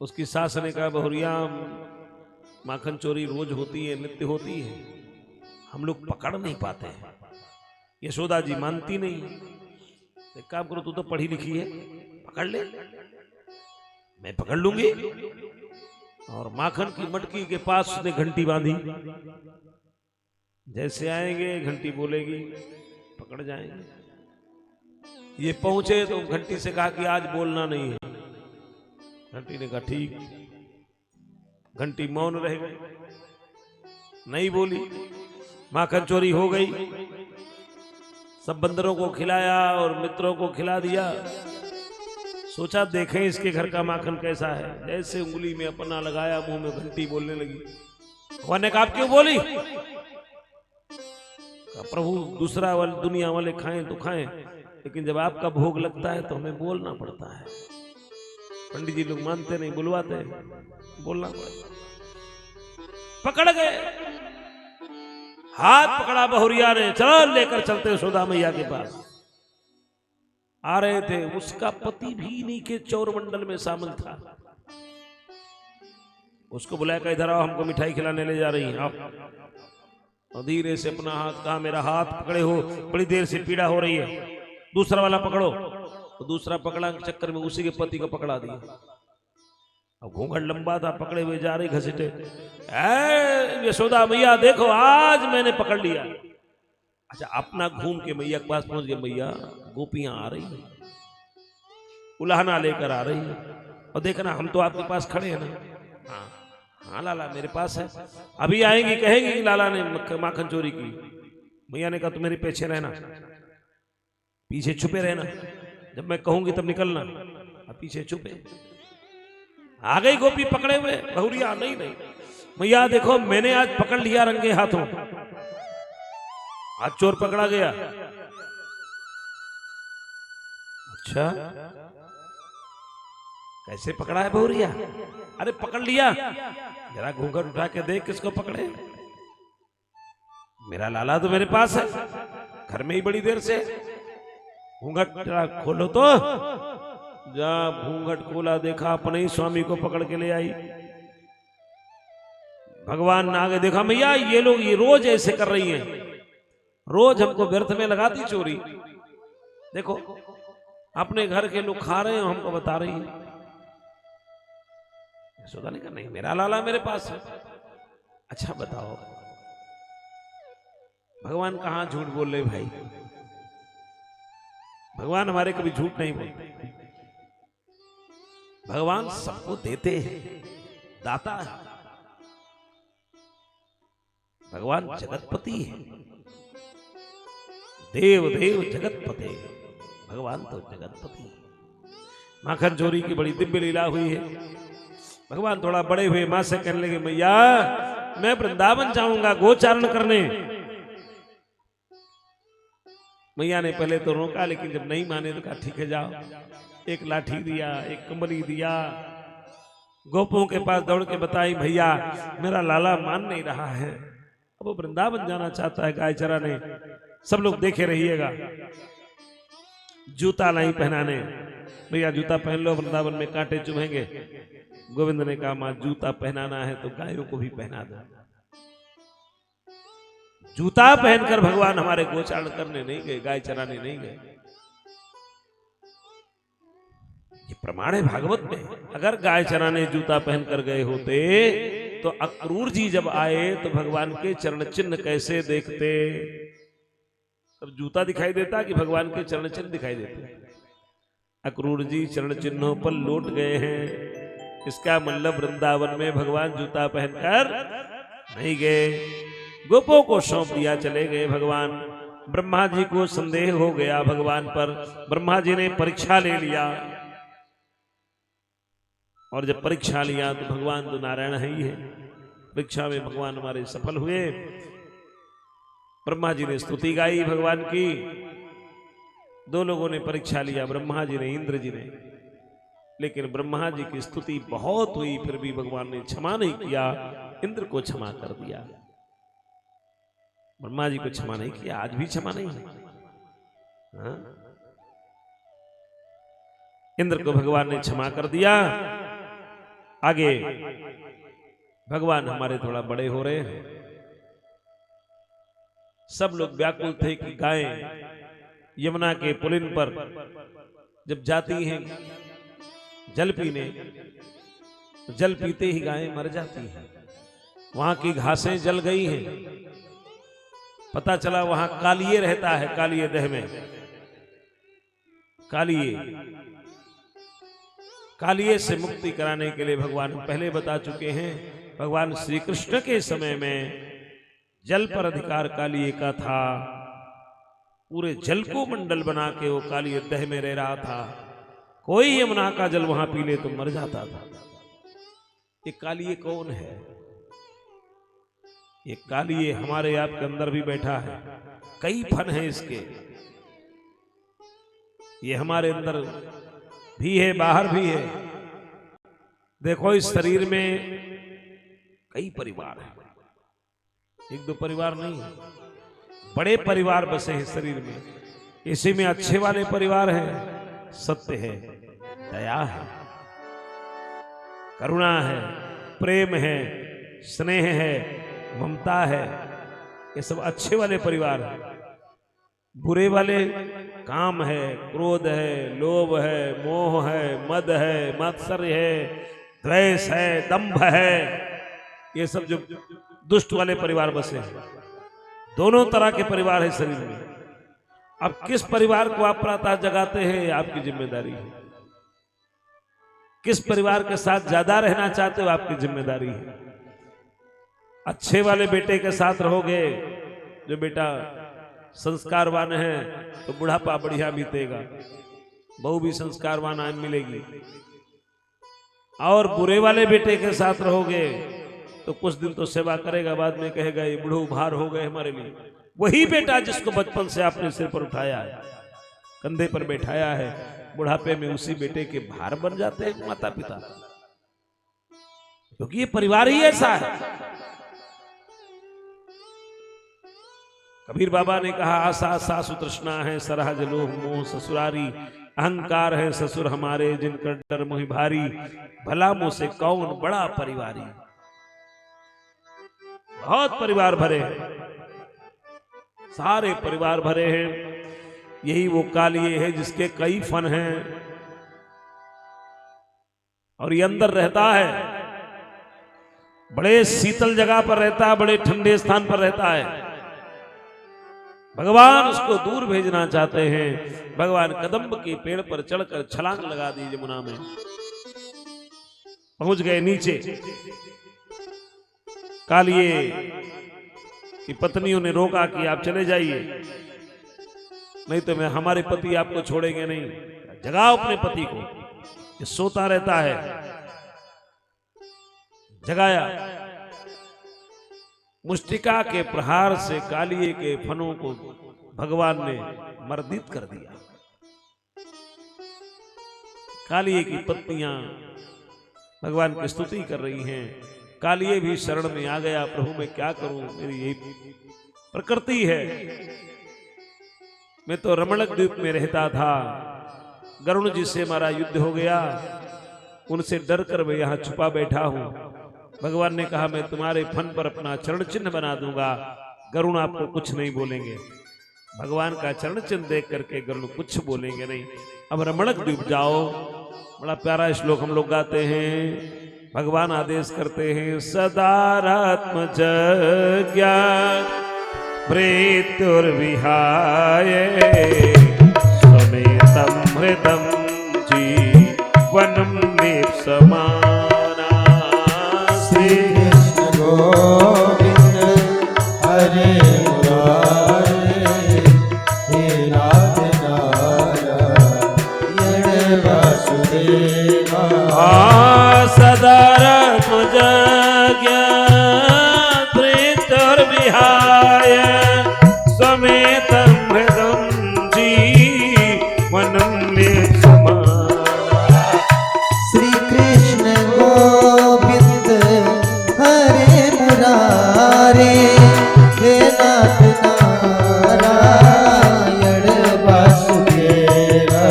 उसकी सास ने कहा बहुरिया माखन चोरी रोज होती है, नित्य होती है, हम लोग पकड़ नहीं पाते हैं। यशोदा जी मानती नहीं। एक काम करो, तू तो पढ़ी लिखी है, पकड़ ले, मैं पकड़ लूंगी। और माखन की मटकी के पास उसने घंटी बांधी, जैसे आएंगे घंटी बोलेगी, पकड़ जाएंगे। ये पहुंचे तो घंटी से कहा कि आज बोलना नहीं है। घंटी ने कहा ठीक। घंटी मौन रह गई, नहीं बोली। माखन चोरी हो गई। सब बंदरों को खिलाया और मित्रों को खिला दिया। सोचा देखें इसके घर का माखन कैसा है। जैसे उंगली में अपना लगाया, मुंह में घंटी बोलने लगी। भगवान ने कहा क्यों बोली? कहा प्रभु दूसरा वाले दुनिया वाले खाएं तो खाएं, लेकिन जब आपका भोग लगता है तो हमें बोलना पड़ता है। पंडित जी लोग मानते नहीं, बुलवाते, बोलना पड़ता। पकड़ गए, हाथ पकड़ा बहुरिया ने, चलो लेकर चलते यशोदा मैया के पास। आ रहे थे, उसका पति भी नहीं के चौर मंडल में शामिल था। उसको बुलाया, का इधर आओ, हमको मिठाई खिलाने ले जा रही हैं आप। और धीरे से अपना हाथ, कहा मेरा हाथ पकड़े हो, बड़ी देर से पीड़ा हो रही है, दूसरा वाला पकड़ो। तो दूसरा पकड़ा के चक्कर में उसी के पति को पकड़ा दिया। अब घूंघट लंबा था, पकड़े हुए जा रही घसीटे। यशोदा मैया देखो आज मैंने पकड़ लिया। अच्छा, अपना घूम के मैया के पास पहुंच गए। मैया गोपियां आ रही हैं, उलाहना लेकर आ रही है, और देखना हम तो आपके पास खड़े हैं ना। हाँ हाँ लाला मेरे पास है, अभी आएंगी, कहेंगी कि लाला ने माखन चोरी की। मैया ने कहा तुम मेरे पीछे रहना, पीछे छुपे रहना, जब मैं कहूंगी तब निकलना। अब पीछे छुपे। आ गई गोपी पकड़े हुए, बहुरिया नहीं नहीं मैया देखो मैंने आज पकड़ लिया रंगे हाथों, आज चोर पकड़ा गया। अच्छा कैसे पकड़ा है बहुरिया? अरे पकड़ लिया, जरा घूंघट उठा के देख किसको पकड़े। मेरा लाला तो मेरे पास है, घर में ही बड़ी देर से। घूंघट जरा खोलो तो। जा घूंघट खोला, देखा अपने ही स्वामी को पकड़ के ले आई। भगवान ने आगे देखा, मैया ये लोग ये रोज ऐसे कर रही हैं, रोज हमको व्यर्थ में लगाती चोरी। देखो अपने घर के लोग खा रहे हैं, हमको बता रही है। यशोदा ने कहा नहीं मेरा लाला मेरे पास है। अच्छा बताओ भगवान कहां झूठ बोल रहे भाई? भगवान हमारे कभी झूठ नहीं बोलते। भगवान सबको देते हैं, दाता है। भगवान जगतपति है, देव देव जगतपति। भगवान तो जगतपति। माखन चोरी की बड़ी दिव्य लीला हुई है। भगवान थोड़ा बड़े हुए, मां से कहने लगे मैया मैं वृंदावन जाऊंगा गोचारण करने। मैया ने पहले तो रोका, लेकिन जब नहीं माने तो कहा ठीक है जाओ। एक लाठी दिया, एक कंबली दिया। गोपों के पास दौड़ के बताई भैया मेरा लाला मान नहीं रहा है, अब वो वृंदावन जाना चाहता है गाय चराने, सब लोग देखे रहिएगा। जूता नहीं पहनाने, भैया जूता पहन लो, वृंदावन में कांटे चुभेंगे। गोविंद ने कहा मां जूता पहनाना है तो गायों को भी पहना दो। जूता पहनकर भगवान हमारे गोचारण करने नहीं गए, गाय चराने नहीं गए। ये प्रमाण है भागवत में। अगर गाय चराने जूता पहनकर गए होते तो अक्रूर जी जब आए तो भगवान के चरण चिन्ह कैसे देखते? तब जूता दिखाई देता कि भगवान के चरण चिन्ह दिखाई देते? अक्रूर जी चरण चिन्हों पर लौट गए हैं। इसका मतलब वृंदावन में भगवान जूता पहनकर नहीं गए। गोपों को सौंप दिया, चले गए भगवान। ब्रह्मा जी को संदेह हो गया भगवान पर। ब्रह्मा जी ने परीक्षा ले लिया, और जब परीक्षा लिया तो भगवान तो नारायण है ही है। परीक्षा में भगवान हमारे सफल हुए। ब्रह्मा जी ने स्तुति गाई भगवान की। दो लोगों ने परीक्षा लिया, ब्रह्मा जी ने, इंद्र जी ने। लेकिन ब्रह्मा जी की स्तुति बहुत हुई, फिर भी भगवान ने क्षमा नहीं किया, इंद्र को क्षमा कर दिया। ब्रह्मा जी को क्षमा नहीं किया, आज भी क्षमा नहीं है। हाँ? इंद्र को भगवान ने क्षमा कर दिया। आगे भगवान हमारे थोड़ा बड़े हो रहे हैं। सब लोग व्याकुल थे कि गायें यमुना के पुलिन पर जब जाती हैं जल पीने, जल पीते ही गायें मर जाती हैं। वहां की घासें जल गई हैं। पता चला वहां कालिए रहता है, कालिए देह में कालिए से मुक्ति कराने के लिए भगवान पहले बता चुके हैं। भगवान श्री कृष्ण के समय में जल पर अधिकार कालिए का था। पूरे जल को मंडल बना के वो कालिए देह में रह रहा था। कोई यमुना का जल वहां पी ले तो मर जाता था। ये कालिए कौन है? ये कालिए हमारे आपके अंदर भी बैठा है। कई फन है इसके। ये हमारे अंदर भी है, बाहर भी है। देखो इस शरीर में कई परिवार हैं, एक दो परिवार नहीं है, बड़े परिवार बसे हैं शरीर में। इसी में अच्छे वाले परिवार हैं, सत्य है, दया है, करुणा है, प्रेम है, स्नेह है, ममता है। ये सब अच्छे वाले परिवार हैं। बुरे वाले काम है, क्रोध है, लोभ है, मोह है, मद है, मत्सर्य है, द्वेष है, दंभ है। ये सब जो दुष्ट वाले परिवार बसे हैं। दोनों तरह के परिवार है शरीर में। अब किस परिवार को आप प्रातः जगाते हैं, ये आपकी जिम्मेदारी है। किस परिवार के साथ ज्यादा रहना चाहते हो, आपकी जिम्मेदारी है। अच्छे वाले बेटे के साथ रहोगे, जो बेटा संस्कारवान है तो बुढ़ापा बढ़िया बीतेगा, बहू भी संस्कारवान आज मिलेगी। और बुरे वाले बेटे के साथ रहोगे तो कुछ दिन तो सेवा करेगा, बाद में कहेगा ये बूढ़े भार हो गए हमारे लिए। वही बेटा जिसको बचपन से आपने सिर पर उठाया है, कंधे पर बैठाया है, बुढ़ापे में उसी बेटे के भार बन जाते हैं माता पिता, क्योंकि ये परिवार ही ऐसा है। कबीर बाबा ने कहा आशा सासु तृष्णा है, सरहज लोभ मोह ससुरारी, अहंकार है ससुर हमारे, जिनका डर मोहि भारी, भला मुँह से कौन बड़ा परिवारी। बहुत परिवार भरे हैं, सारे परिवार भरे हैं। यही वो कालिए है जिसके कई फन हैं और ये अंदर रहता है। बड़े शीतल जगह पर रहता है, बड़े ठंडे स्थान पर रहता है। भगवान उसको दूर भेजना चाहते हैं। भगवान कदम्ब के पेड़ पर चढ़कर छलांग लगा दी, यमुना में पहुंच गए नीचे। कालिए की पत्नियों ने रोका कि आप चले जाइए, नहीं तो मैं हमारे पति आपको छोड़ेंगे नहीं। जगाओ अपने पति को, ये सोता रहता है। जगाया, मुष्टिका के प्रहार से कालिए के फनों को भगवान ने मर्दित कर दिया। कालिए की पत्नियां भगवान की स्तुति कर रही हैं। कालिए भी शरण में आ गया, प्रभु मैं क्या करूं, मेरी यही प्रकृति है। मैं तो रमणक द्वीप में रहता था, गरुण जी से हमारा युद्ध हो गया, उनसे डर कर मैं यहाँ छुपा बैठा हूं। भगवान ने कहा मैं तुम्हारे फन पर अपना चरण चिन्ह बना दूंगा, गरुण आपको कुछ नहीं बोलेंगे। भगवान का चरण चिन्ह देख करके गरुण कुछ बोलेंगे नहीं। अब रमणक द्वीप जाओ। बड़ा प्यारा श्लोक हम लोग गाते हैं। भगवान आदेश करते हैं सदारात्मज ज्ञान प्रेतुर्विहाय समेतम हृदम जीवनम लेप्समाना। श्री कृष्ण गोविंद हरे मुरारे, हे नाथ नारायण वासुदेवा। सदारात्मज ज्ञान प्रेतुर्विहाय समेतम हृदम जीवनम लेप्समाना। श्री कृष्ण गोविंद हरे मुरारे, हे नाथ नारायण वासुदेवा।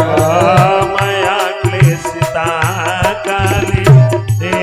मया क्लेशिता काले ते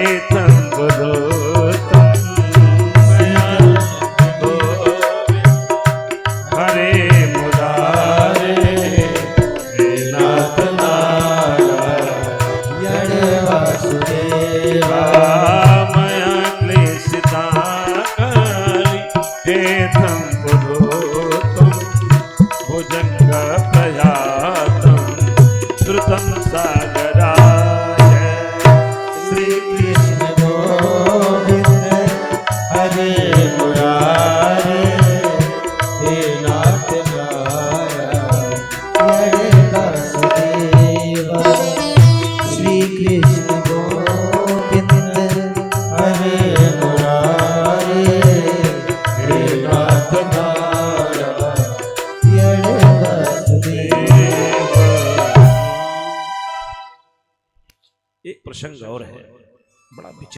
एक प्रसंग और है बड़ा विचित्र।